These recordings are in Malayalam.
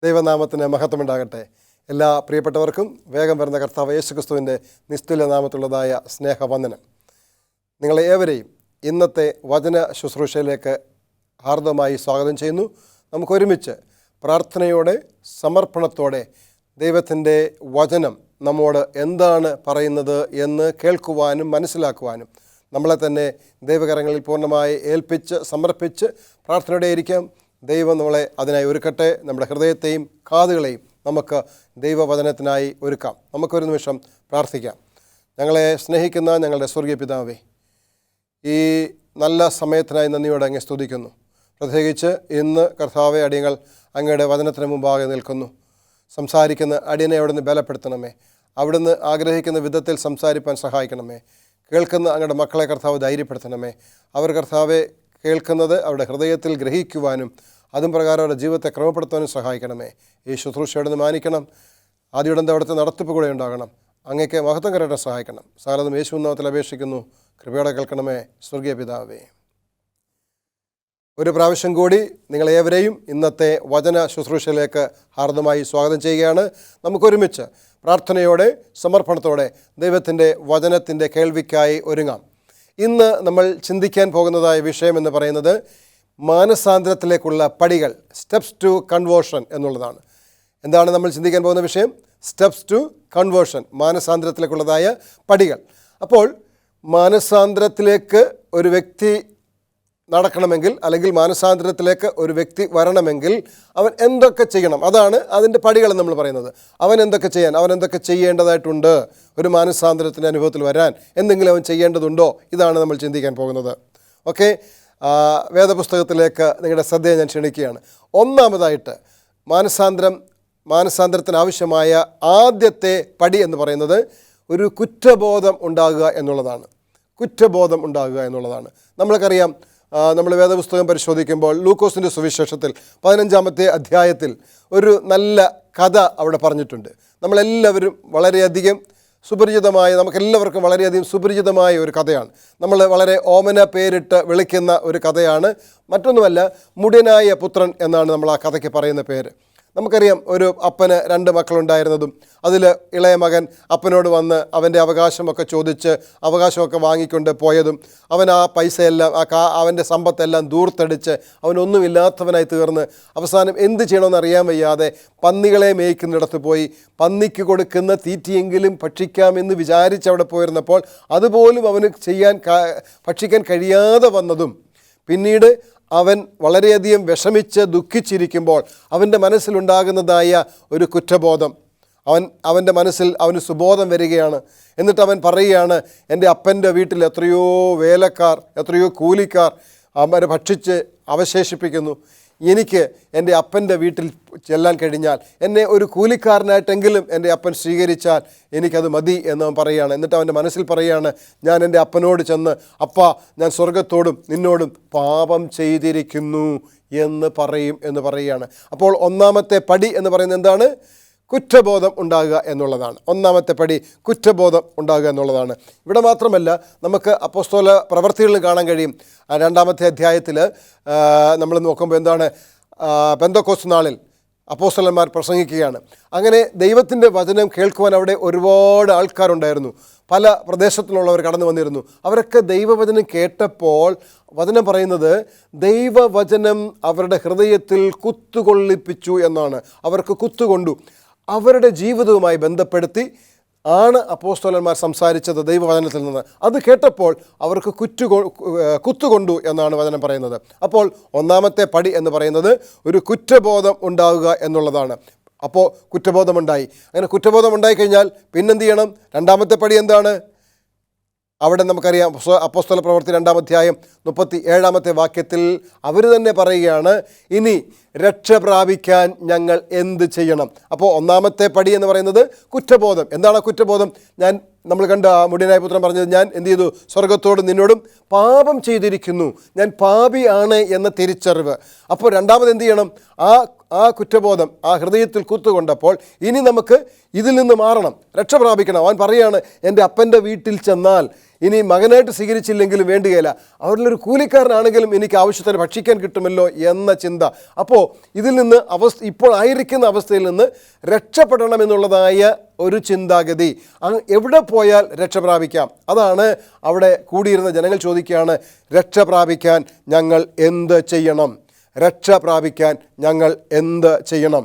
ദൈവനാമത്തിന് മഹത്വമുണ്ടാകട്ടെ. എല്ലാ പ്രിയപ്പെട്ടവർക്കും വേഗം വരുന്ന കർത്താവ് യേശുക്രിസ്തുവിൻ്റെ നിസ്തുല്യ നാമത്തുള്ളതായ സ്നേഹവന്ദനം. നിങ്ങളെ ഏവരെയും ഇന്നത്തെ വചന ശുശ്രൂഷയിലേക്ക് ഹാർദമായി സ്വാഗതം ചെയ്യുന്നു. നമുക്കൊരുമിച്ച് പ്രാർത്ഥനയോടെ സമർപ്പണത്തോടെ ദൈവത്തിൻ്റെ വചനം നമ്മോട് എന്താണ് പറയുന്നത് എന്ന് കേൾക്കുവാനും മനസ്സിലാക്കുവാനും നമ്മളെ തന്നെ ദൈവകരങ്ങളിൽ പൂർണ്ണമായി ഏൽപ്പിച്ച് സമർപ്പിച്ച് പ്രാർത്ഥനയോടെ ഇരിക്കാം. ദൈവം നമ്മളെ അതിനായി ഒരുക്കട്ടെ. നമ്മുടെ ഹൃദയത്തെയും കാതുകളെയും നമുക്ക് ദൈവവചനത്തിനായി ഒരുക്കാം. നമുക്കൊരു നിമിഷം പ്രാർത്ഥിക്കാം. ഞങ്ങളെ സ്നേഹിക്കുന്ന ഞങ്ങളുടെ സ്വർഗീയ പിതാവേ, ഈ നല്ല സമയത്തിനായി നന്ദിയോടെ അങ്ങ് സ്തുതിക്കുന്നു. പ്രത്യേകിച്ച് ഇന്ന് കർത്താവെ, അടിയങ്ങൾ അങ്ങയുടെ വചനത്തിന് മുമ്പാകെ നിൽക്കുന്നു. സംസാരിക്കുന്ന അടിയനെ അവിടുന്ന് ബലപ്പെടുത്തണമേ. അവിടുന്ന് ആഗ്രഹിക്കുന്ന വിധത്തിൽ സംസാരിപ്പാൻ സഹായിക്കണമേ. കേൾക്കുന്ന അങ്ങയുടെ മക്കളെ കർത്താവ് ധൈര്യപ്പെടുത്തണമേ. അവർ കർത്താവെ കേൾക്കുന്നത് അവരുടെ ഹൃദയത്തിൽ ഗ്രഹിക്കുവാനും അതും പ്രകാരം അവരുടെ ജീവിതത്തെ ക്രമപ്പെടുത്താനും സഹായിക്കണമേ. ഈ ശുശ്രൂഷയോട് മാനിക്കണം. ആദ്യയുടെ അവിടുത്തെ നടത്തിപ്പ് കൂടെ ഉണ്ടാകണം. അങ്ങേക്ക് മഹത്വം കരയാൻ സഹായിക്കണം. സകലതും യേശുവിൻ നാമത്തിൽ അപേക്ഷിക്കുന്നു. കൃപയോടെ കേൾക്കണമേ സ്വർഗീയ പിതാവേ. ഒരു പ്രാവശ്യം കൂടി നിങ്ങളേവരെയും ഇന്നത്തെ വചന ശുശ്രൂഷയിലേക്ക് ഹാർദമായി സ്വാഗതം ചെയ്യുകയാണ്. നമുക്കൊരുമിച്ച് പ്രാർത്ഥനയോടെ സമർപ്പണത്തോടെ ദൈവത്തിൻ്റെ വചനത്തിൻ്റെ കേൾവിക്കായി ഒരുങ്ങാം. ഇന്ന് നമ്മൾ ചിന്തിക്കാൻ പോകുന്നതായ വിഷയം എന്ന് പറയുന്നത് മാനസാന്തരത്തിലേക്കുള്ള പടികൾ, സ്റ്റെപ്സ് ടു കൺവേർഷൻ എന്നുള്ളതാണ്. എന്താണ് നമ്മൾ ചിന്തിക്കാൻ പോകുന്ന വിഷയം? സ്റ്റെപ്സ് ടു കൺവേർഷൻ, മാനസാന്തരത്തിലേക്കുള്ളതായ പടികൾ. അപ്പോൾ മാനസാന്തരത്തിലേക്ക് ഒരു വ്യക്തി നടക്കണമെങ്കിൽ, അല്ലെങ്കിൽ മാനസാന്തരത്തിലേക്ക് ഒരു വ്യക്തി വരണമെങ്കിൽ അവൻ എന്തൊക്കെ ചെയ്യണം? അതാണ് അതിൻ്റെ പടികൾ നമ്മൾ പറയുന്നത്. അവൻ എന്തൊക്കെ ചെയ്യേണ്ടതായിട്ടുണ്ട് ഒരു മാനസാന്തരത്തിൻ്റെ അനുഭവത്തിൽ വരാൻ? എന്തെങ്കിലും അവൻ ചെയ്യേണ്ടതുണ്ടോ? ഇതാണ് നമ്മൾ ചിന്തിക്കാൻ പോകുന്നത്. ഓക്കെ, വേദപുസ്തകത്തിലേക്ക് നിങ്ങളുടെ ശ്രദ്ധയെ ഞാൻ ക്ഷണിക്കുകയാണ്. ഒന്നാമതായിട്ട് മാനസാന്തരത്തിന് ആവശ്യമായ ആദ്യത്തെ പടി എന്ന് പറയുന്നത് ഒരു കുറ്റബോധം ഉണ്ടാകുക എന്നുള്ളതാണ്. കുറ്റബോധം ഉണ്ടാകുക എന്നുള്ളതാണ്. നമ്മൾക്കറിയാം, നമ്മൾ വേദപുസ്തകം പരിശോധിക്കുമ്പോൾ ലൂക്കോസിൻ്റെ സുവിശേഷത്തിൽ 15-ാമത്തെ അധ്യായത്തിൽ ഒരു നല്ല കഥ അവിടെ പറഞ്ഞിട്ടുണ്ട്. നമ്മളെല്ലാവരും വളരെയധികം സുപരിചിതമായ, നമുക്കെല്ലാവർക്കും വളരെയധികം സുപരിചിതമായ ഒരു കഥയാണ്. നമ്മൾ വളരെ ഓമന പേരിട്ട് വിളിക്കുന്ന ഒരു കഥയാണ്. മറ്റൊന്നുമല്ല, മുടിയനായ പുത്രൻ എന്നാണ് നമ്മൾ ആ കഥയ്ക്ക് പറയുന്ന പേര്. നമുക്കറിയാം, ഒരു അപ്പന് 2 മക്കളുണ്ടായിരുന്നതും അതിൽ ഇളയ മകൻ അപ്പനോട് വന്ന് അവൻ്റെ അവകാശമൊക്കെ ചോദിച്ച് അവകാശമൊക്കെ വാങ്ങിക്കൊണ്ട് പോയതും അവൻ ആ പൈസയെല്ലാം അവൻ്റെ സമ്പത്തെല്ലാം ദൂർത്തടിച്ച് അവനൊന്നുമില്ലാത്തവനായി തീർന്ന് അവസാനം എന്ത് ചെയ്യണമെന്ന് അറിയാൻ വയ്യാതെ പന്നികളെ മേയ്ക്കുന്നിടത്ത് പോയി പന്നിക്ക് കൊടുക്കുന്ന തീറ്റിയെങ്കിലും ഭക്ഷിക്കാമെന്ന് വിചാരിച്ച് അവിടെ പോയിരുന്നപ്പോൾ അതുപോലും അവന് ഭക്ഷിക്കാൻ കഴിയാതെ വന്നതും, പിന്നീട് അവൻ വളരെയധികം വിഷമിച്ച് ദുഃഖിച്ചിരിക്കുമ്പോൾ അവൻ്റെ മനസ്സിലുണ്ടാകുന്നതായ ഒരു കുറ്റബോധം, അവൻ്റെ മനസ്സിൽ അവന് സുബോധം വരികയാണ്. എന്നിട്ട് അവൻ പറയുകയാണ്, എൻ്റെ അപ്പൻ്റെ വീട്ടിൽ എത്രയോ വേലക്കാർ, എത്രയോ കൂലിക്കാർ അവരെ ഭക്ഷിച്ച് അവശേഷിപ്പിക്കുന്നു. എനിക്ക് എൻ്റെ അപ്പൻ്റെ വീട്ടിൽ ചെല്ലാൻ കഴിഞ്ഞാൽ, എന്നെ ഒരു കൂലിക്കാരനായിട്ടെങ്കിലും എൻ്റെ അപ്പൻ സ്വീകരിച്ചാൽ എനിക്കത് മതി എന്നവൻ പറയുകയാണ്. എന്നിട്ട് അവൻ്റെ മനസ്സിൽ പറയുകയാണ്, ഞാൻ എൻ്റെ അപ്പനോട് ചെന്ന്, അപ്പാ, ഞാൻ സ്വർഗത്തോടും നിന്നോടും പാപം ചെയ്തിരിക്കുന്നു എന്ന് പറയുകയാണ്. അപ്പോൾ ഒന്നാമത്തെ പടി എന്ന് പറയുന്നത് എന്താണ്? കുറ്റബോധം ഉണ്ടാകുക എന്നുള്ളതാണ്. ഒന്നാമത്തെ പടി കുറ്റബോധം ഉണ്ടാകുക എന്നുള്ളതാണ്. ഇവിടെ മാത്രമല്ല, നമുക്ക് അപ്പോസ്തല പ്രവൃത്തികളിൽ കാണാൻ കഴിയും. 2-ാമത്തെ അധ്യായത്തിൽ നമ്മൾ നോക്കുമ്പോൾ എന്താണ്, പെന്തക്കോസ്ത് നാളിൽ അപ്പോസ്തലന്മാർ പ്രസംഗിക്കുകയാണ്. അങ്ങനെ ദൈവത്തിൻ്റെ വചനം കേൾക്കുവാൻ അവിടെ ഒരുപാട് ആൾക്കാരുണ്ടായിരുന്നു. പല പ്രദേശത്തുള്ളവർ കടന്നു വന്നിരുന്നു. അവരൊക്കെ ദൈവവചനം കേട്ടപ്പോൾ വചനം പറയുന്നത് ദൈവവചനം അവരുടെ ഹൃദയത്തിൽ കുത്തുകൊള്ളിപ്പിച്ചു എന്നാണ്. അവർക്ക് കുത്തുകൊണ്ടു. അവരുടെ ജീവിതവുമായി ബന്ധപ്പെടുത്തി ആണ് അപ്പോസ്തലന്മാർ സംസാരിച്ചത് ദൈവവചനത്തിൽ നിന്ന്. അത് കേട്ടപ്പോൾ അവർക്ക് കുത്തുകൊണ്ടു എന്നാണ് വചനം പറയുന്നത്. അപ്പോൾ ഒന്നാമത്തെ പടി എന്ന് പറയുന്നത് ഒരു കുറ്റബോധം ഉണ്ടാവുക എന്നുള്ളതാണ്. അപ്പോൾ കുറ്റബോധമുണ്ടായി. അങ്ങനെ കുറ്റബോധം ഉണ്ടായിക്കഴിഞ്ഞാൽ പിന്നെന്ത് ചെയ്യണം? 2-ാമത്തെ പടി എന്താണ്? അവിടെ നമുക്കറിയാം, അപ്പോസ്തല പ്രവൃത്തി 2-ാം അധ്യായം 37-ാമത്തെ വാക്യത്തിൽ അവർ തന്നെ പറയുകയാണ്, ഇനി രക്ഷ പ്രാപിക്കാൻ ഞങ്ങൾ എന്ത് ചെയ്യണം? അപ്പോൾ ഒന്നാമത്തെ പടി എന്ന് പറയുന്നത് കുറ്റബോധം. എന്താണ് കുറ്റബോധം? നമ്മൾ കണ്ട മുടിയനായ പുത്രൻ പറഞ്ഞത്, ഞാൻ എന്ത് ചെയ്തു? സ്വർഗത്തോടും നിന്നോടും പാപം ചെയ്തിരിക്കുന്നു, ഞാൻ പാപിയാണ് എന്ന തിരിച്ചറിവ്. അപ്പോൾ രണ്ടാമത് എന്ത് ചെയ്യണം? ആ കുറ്റബോധം ആ ഹൃദയത്തിൽ കുത്തുകൊണ്ടപ്പോൾ ഇനി നമുക്ക് ഇതിൽ നിന്ന് മാറണം, രക്ഷ പ്രാപിക്കണം. അവൻ പറയുകയാണ്, എൻ്റെ അപ്പൻ്റെ വീട്ടിൽ ചെന്നാൽ ഇനി മകനായിട്ട് സ്വീകരിച്ചില്ലെങ്കിലും വേണ്ടുകയില്ല, അവരിലൊരു കൂലിക്കാരനാണെങ്കിലും എനിക്ക് ആവശ്യത്തിന് ഭക്ഷിക്കാൻ കിട്ടുമല്ലോ എന്ന ചിന്ത. അപ്പോൾ ഇതിൽ നിന്ന് ഇപ്പോൾ ആയിരിക്കുന്ന അവസ്ഥയിൽ നിന്ന് രക്ഷപ്പെടണമെന്നുള്ളതായ ഒരു ചിന്താഗതി. എവിടെ പോയാൽ രക്ഷ പ്രാപിക്കാം? അതാണ് അവിടെ കൂടിയിരുന്ന ജനങ്ങൾ ചോദിക്കുകയാണ്, രക്ഷ പ്രാപിക്കാൻ ഞങ്ങൾ എന്ത് ചെയ്യണം? രക്ഷ പ്രാപിക്കാൻ ഞങ്ങൾ എന്ത് ചെയ്യണം?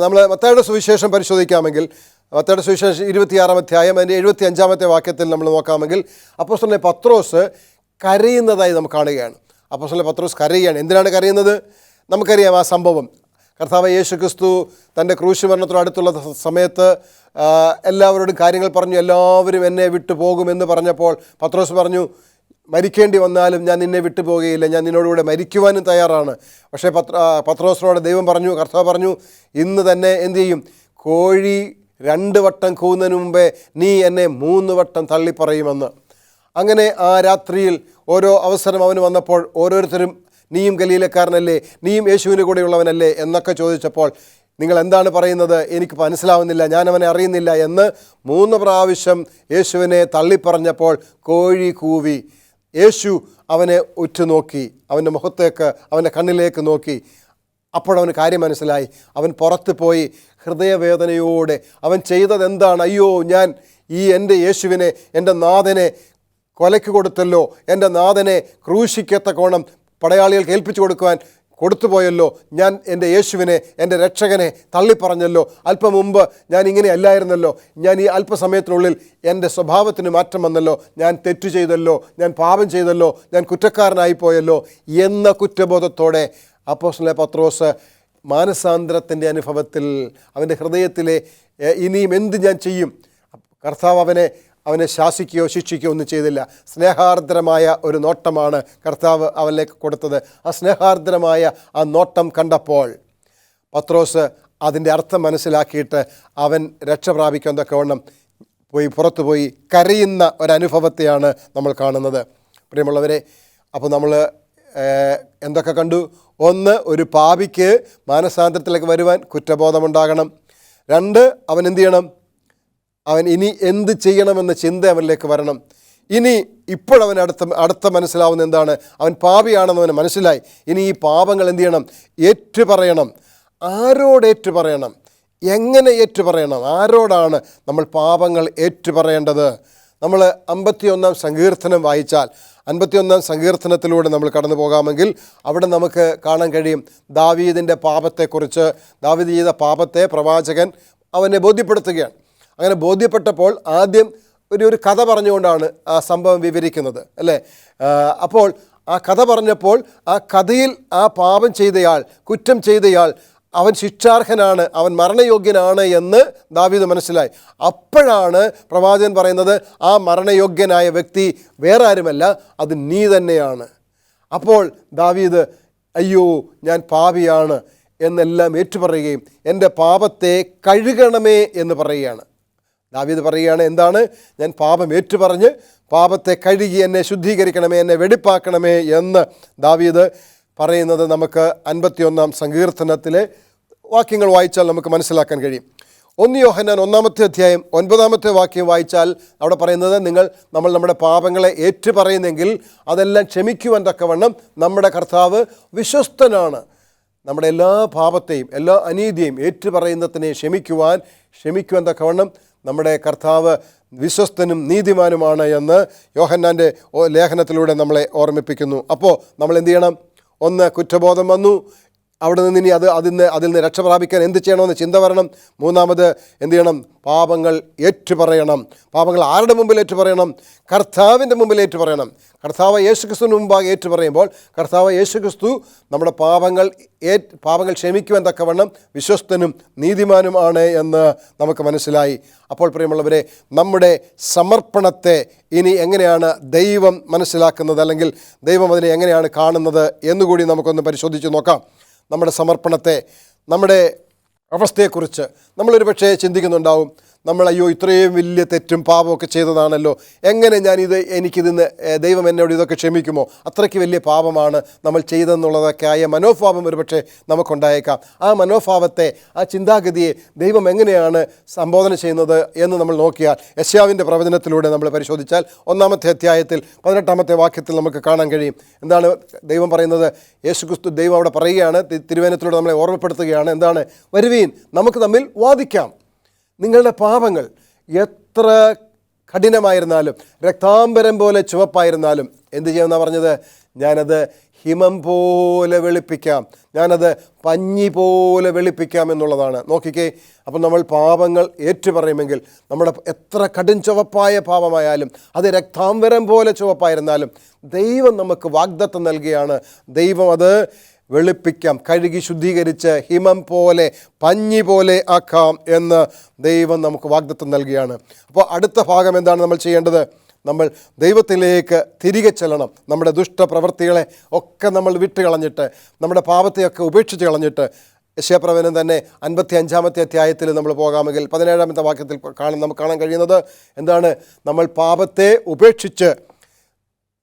നമ്മൾ മത്തായിയുടെ സുവിശേഷം പരിശോധിക്കാമെങ്കിൽ, മത്തായിയുടെ സുവിശേഷം 26-ാം അധ്യായം അതിൻ്റെ 75-ാമത്തെ വാക്യത്തിൽ നമ്മൾ നോക്കാമെങ്കിൽ അപ്പോസ്തലനായ പത്രോസ് കരയുന്നതായി നമുക്ക് കാണുകയാണ്. അപ്പോസ്തലനായ പത്രോസ് കരയുകയാണ്. എന്തിനാണ് കരയുന്നത്? നമുക്കറിയാം ആ സംഭവം. കർത്താവ് യേശു ക്രിസ്തു തൻ്റെ ക്രൂശ് മരണത്തോട് അടുത്തുള്ള സമയത്ത് എല്ലാവരോടും കാര്യങ്ങൾ പറഞ്ഞു. എല്ലാവരും എന്നെ വിട്ടു പോകുമെന്ന് പറഞ്ഞപ്പോൾ പത്രോസ് പറഞ്ഞു, മരിക്കേണ്ടി വന്നാലും ഞാൻ നിന്നെ വിട്ടു പോകുകയില്ല, ഞാൻ നിന്നോടുകൂടെ മരിക്കുവാനും തയ്യാറാണ്. പക്ഷേ പത്രോസിനോട് ദൈവം പറഞ്ഞു, കർത്താവ് പറഞ്ഞു, ഇന്ന് തന്നെ എന്തു ചെയ്യും? കോഴി 2 വട്ടം കൂവുന്നതിന് മുമ്പേ നീ എന്നെ 3 വട്ടം തള്ളിപ്പറയുമെന്ന്. അങ്ങനെ ആ രാത്രിയിൽ ഓരോ അവസരം അവന് വന്നപ്പോൾ ഓരോരുത്തരും നീയും ഗലീലക്കാരനല്ലേ, നീയും യേശുവിൻ്റെ കൂടെയുള്ളവനല്ലേ എന്നൊക്കെ ചോദിച്ചപ്പോൾ, നിങ്ങൾ എന്താണ് പറയുന്നത്? എനിക്ക് മനസ്സിലാവുന്നില്ല, ഞാൻ അവനെ അറിയുന്നില്ല എന്ന് 3 പ്രാവശ്യം യേശുവിനെ തള്ളിപ്പറഞ്ഞപ്പോൾ കോഴി കൂവി. യേശു അവനെ ഉറ്റുനോക്കി, അവൻ്റെ മുഖത്തേക്ക്, അവൻ്റെ കണ്ണിലേക്ക് നോക്കി. അപ്പോഴവന് കാര്യം മനസ്സിലായി. അവൻ പുറത്ത് പോയി ഹൃദയവേദനയോടെ അവൻ ചെയ്തത് എന്താണ്? അയ്യോ, ഞാൻ എൻ്റെ യേശുവിനെ, എൻ്റെ നാഥനെ കൊലയ്ക്ക് കൊടുത്തല്ലോ, എൻ്റെ നാഥനെ ക്രൂശിക്കത്തക്കോണം പടയാളികൾക്ക് ഏൽപ്പിച്ചു കൊടുക്കുവാൻ കൊടുത്തുപോയല്ലോ, ഞാൻ എൻ്റെ യേശുവിനെ, എൻ്റെ രക്ഷകനെ തള്ളിപ്പറഞ്ഞല്ലോ, അല്പം മുമ്പ് ഞാൻ ഇങ്ങനെ അല്ലായിരുന്നല്ലോ, ഞാൻ ഈ അല്പസമയത്തിനുള്ളിൽ എൻ്റെ സ്വഭാവത്തിന് മാറ്റം വന്നല്ലോ, ഞാൻ തെറ്റു ചെയ്തല്ലോ, ഞാൻ പാപം ചെയ്തല്ലോ, ഞാൻ കുറ്റക്കാരനായിപ്പോയല്ലോ എന്ന കുറ്റബോധത്തോടെ അപ്പോസ്തലനായ പത്രോസ് മാനസാന്തരത്തിൻ്റെ അനുഭവത്തിൽ അവൻ്റെ ഹൃദയത്തിലെ ഇനിയും എന്ത് ഞാൻ ചെയ്യും? കർത്താവ് അവനെ ശാസിക്കുകയോ ശിക്ഷിക്കുകയോ ഒന്നും ചെയ്തില്ല. സ്നേഹാർദ്രമായ ഒരു നോട്ടമാണ് കർത്താവ് അവനിലേക്ക് കൊടുത്തത്. ആ സ്നേഹാർദ്രമായ ആ നോട്ടം കണ്ടപ്പോൾ പത്രോസ് അതിൻ്റെ അർത്ഥം മനസ്സിലാക്കിയിട്ട് അവൻ രക്ഷ പ്രാപിക്കാൻ തക്കവണ്ണം പുറത്തു പോയി കരയുന്ന ഒരനുഭവത്തെയാണ് നമ്മൾ കാണുന്നത്. പ്രിയമുള്ളവരെ, അപ്പോൾ നമ്മൾ എന്തൊക്കെ കണ്ടു? ഒന്ന്, ഒരു പാപിക്ക് മാനസാന്തരത്തിലേക്ക് വരുവാൻ കുറ്റബോധമുണ്ടാകണം. 2, അവൻ എന്ത് ചെയ്യണം? അവൻ ഇനി എന്ത് ചെയ്യണമെന്ന ചിന്ത അവനിലേക്ക് വരണം. ഇപ്പോഴവൻ അടുത്ത മനസ്സിലാവുന്ന എന്താണ്? അവൻ പാപിയാണെന്ന് അവന് മനസ്സിലായി. ഇനി ഈ പാപങ്ങൾ എന്ത് ചെയ്യണം? ഏറ്റുപറയണം. ആരോട് ഏറ്റുപറയണം? എങ്ങനെ ഏറ്റുപറയണം? ആരോടാണ് നമ്മൾ പാപങ്ങൾ ഏറ്റുപറയേണ്ടത്? നമ്മൾ 51-ാം സങ്കീർത്തനം വായിച്ചാൽ, 51-ാം സങ്കീർത്തനത്തിലൂടെ നമ്മൾ കടന്നു പോകാമെങ്കിൽ അവിടെ നമുക്ക് കാണാൻ കഴിയും ദാവീദിൻ്റെ പാപത്തെക്കുറിച്ച്. ദാവീദ് ചെയ്ത പാപത്തെ പ്രവാചകൻ അവനെ ബോധ്യപ്പെടുത്തുകയാണ്. അങ്ങനെ ബോധ്യപ്പെട്ടപ്പോൾ ആദ്യം ഒരു കഥ പറഞ്ഞുകൊണ്ടാണ് ആ സംഭവം വിവരിക്കുന്നത്, അല്ലേ? അപ്പോൾ ആ കഥ പറഞ്ഞപ്പോൾ ആ കഥയിൽ ആ പാപം ചെയ്തയാൾ, കുറ്റം ചെയ്തയാൾ, അവൻ ശിക്ഷാർഹനാണ്, അവൻ മരണയോഗ്യനാണ് എന്ന് ദാവീദ് മനസ്സിലായി. അപ്പോഴാണ് പ്രവാചകൻ പറയുന്നത്, ആ മരണയോഗ്യനായ വ്യക്തി വേറെ ആരുമല്ല, അത് നീ തന്നെയാണ്. അപ്പോൾ ദാവീദ്, അയ്യോ ഞാൻ പാപിയാണ് എന്നെല്ലാം ഏറ്റുപറയുകയും എൻ്റെ പാപത്തെ കഴുകണമേ എന്ന് പറയുകയാണ്. ദാവീദ് പറയുകയാണ്, എന്താണ്? ഞാൻ പാപം ഏറ്റുപറഞ്ഞ് പാപത്തെ കഴുകി എന്നെ ശുദ്ധീകരിക്കണമേ, എന്നെ വെടിപ്പാക്കണമേ എന്ന് ദാവീദ് പറയുന്നത് നമുക്ക് 51-ാം സങ്കീർത്തനത്തിലെ വാക്യങ്ങൾ വായിച്ചാൽ നമുക്ക് മനസ്സിലാക്കാൻ കഴിയും. 1 യോഹന്നാൻ 1-ാമത്തെ അധ്യായം 9-ാമത്തെ വാക്യം വായിച്ചാൽ അവിടെ പറയുന്നത്, നമ്മൾ നമ്മുടെ പാപങ്ങളെ ഏറ്റുപറയുന്നെങ്കിൽ അതെല്ലാം ക്ഷമിക്കുവാൻ തക്കവണ്ണം നമ്മുടെ കർത്താവ് വിശ്വസ്തനാണ്. നമ്മുടെ എല്ലാ പാപത്തെയും എല്ലാ അനീതിയെയും ഏറ്റുപറയുന്നതിനെ ക്ഷമിക്കുവാൻ തക്കവണ്ണം നമ്മുടെ കർത്താവ് വിശ്വസ്തനും നീതിമാനുമാണ് എന്ന് യോഹന്നാൻ്റെ ലേഖനത്തിലൂടെ നമ്മളെ ഓർമ്മിപ്പിക്കുന്നു. അപ്പോൾ നമ്മൾ എന്ത് ചെയ്യണം? 1, കുറ്റബോധം വന്നു. അവിടെ നിന്ന് ഇനി അതിൽ നിന്ന് രക്ഷ പ്രാപിക്കാൻ എന്ത് ചെയ്യണമെന്ന് ചിന്ത വരണം. 3-ാമത് എന്ത് ചെയ്യണം? പാപങ്ങൾ ഏറ്റുപറയണം. പാപങ്ങൾ ആരുടെ മുമ്പിൽ ഏറ്റുപറയണം? കർത്താവിൻ്റെ മുമ്പിൽ ഏറ്റുപറയണം. കർത്താവ് യേശുക്രിസ്തുവിന് മുമ്പാകെ ഏറ്റുപറയുമ്പോൾ കർത്താവ് യേശുക്രിസ്തു നമ്മുടെ പാപങ്ങൾ ക്ഷമിക്കുവാൻ തക്കവണ്ണം വിശ്വസ്തനും നീതിമാനുമാണ് എന്ന് നമുക്ക് മനസ്സിലായി. അപ്പോൾ പ്രിയമുള്ളവരെ, നമ്മുടെ സമർപ്പണത്തെ ഇനി എങ്ങനെയാണ് ദൈവം മനസ്സിലാക്കുന്നത്, അല്ലെങ്കിൽ ദൈവം അതിനെ എങ്ങനെയാണ് കാണുന്നത് എന്നുകൂടി നമുക്കൊന്ന് പരിശോധിച്ച് നോക്കാം. നമ്മുടെ സമർപ്പണത്തെ, നമ്മുടെ അവസ്ഥയെക്കുറിച്ച് നമ്മളൊരു പക്ഷേ ചിന്തിക്കുന്നുണ്ടാവും. നമ്മൾ അയ്യോ ഇത്രയും വലിയ തെറ്റും പാപമൊക്കെ ചെയ്തതാണല്ലോ, എങ്ങനെ എനിക്കിതിന്ന് ദൈവം എന്നോട് ഇതൊക്കെ ക്ഷമിക്കുമോ, അത്രയ്ക്ക് വലിയ പാപമാണ് നമ്മൾ ചെയ്തെന്നുള്ളതൊക്കെ ആയ മനോഭാവം ഒരുപക്ഷെ നമുക്കുണ്ടായേക്കാം. ആ മനോഭാവത്തെ, ആ ചിന്താഗതിയെ ദൈവം എങ്ങനെയാണ് സംബോധന ചെയ്യുന്നത് എന്ന് നമ്മൾ നോക്കിയാൽ യെശയ്യാവിൻ്റെ പ്രവചനത്തിലൂടെ നമ്മൾ പരിശോധിച്ചാൽ 1-ാമത്തെ അധ്യായത്തിൽ 18-ാമത്തെ വാക്യത്തിൽ നമുക്ക് കാണാൻ കഴിയും. എന്താണ് ദൈവം പറയുന്നത്? യേശുക്രിസ്തു ദൈവം അവിടെ പറയുകയാണ്, തിരുവചനത്തിലൂടെ നമ്മളെ ഓർമ്മപ്പെടുത്തുകയാണ്. എന്താണ്? വരുവീൻ, നമുക്ക് തമ്മിൽ വാദിക്കാം. നിങ്ങളുടെ പാപങ്ങൾ എത്ര കഠിനമായിരുന്നാലും, രക്താംബരം പോലെ ചുവപ്പായിരുന്നാലും എന്ത് ചെയ്യുമെന്നാണ് പറഞ്ഞത്? ഞാനത് ഹിമം പോലെ വെളുപ്പിക്കാം, ഞാനത് പഞ്ഞി പോലെ വെളുപ്പിക്കാം എന്നുള്ളതാണ്. നോക്കിക്കേ, അപ്പം നമ്മൾ പാപങ്ങൾ ഏറ്റുപറയുമെങ്കിൽ, നമ്മുടെ എത്ര കടും ചുവപ്പായ പാപമായാലും, അത് രക്താംബരം പോലെ ചുവപ്പായിരുന്നാലും ദൈവം നമുക്ക് വാഗ്ദത്തം നൽകുകയാണ്. ദൈവം അത് വെളുപ്പിക്കാം, കഴുകി ശുദ്ധീകരിച്ച് ഹിമം പോലെ പഞ്ഞി പോലെ ആക്കാം എന്ന് ദൈവം നമുക്ക് വാഗ്ദത്തം നൽകുകയാണ്. അപ്പോൾ അടുത്ത ഭാഗം എന്താണ് നമ്മൾ ചെയ്യേണ്ടത്? നമ്മൾ ദൈവത്തിലേക്ക് തിരികെ ചെല്ലണം. നമ്മുടെ ദുഷ്ടപ്രവൃത്തികളെ ഒക്കെ നമ്മൾ വിട്ടുകളഞ്ഞിട്ട്, നമ്മുടെ പാപത്തെയൊക്കെ ഉപേക്ഷിച്ച് കളഞ്ഞിട്ട്, യെശയ്യാപ്രവചനം തന്നെ 55-ാമത്തെ അധ്യായത്തിൽ നമ്മൾ പോകാമെങ്കിൽ 17-ാമത്തെ വാക്യത്തിൽ നമുക്ക് കാണാൻ കഴിയുന്നത് എന്താണ്? നമ്മൾ പാപത്തെ ഉപേക്ഷിച്ച്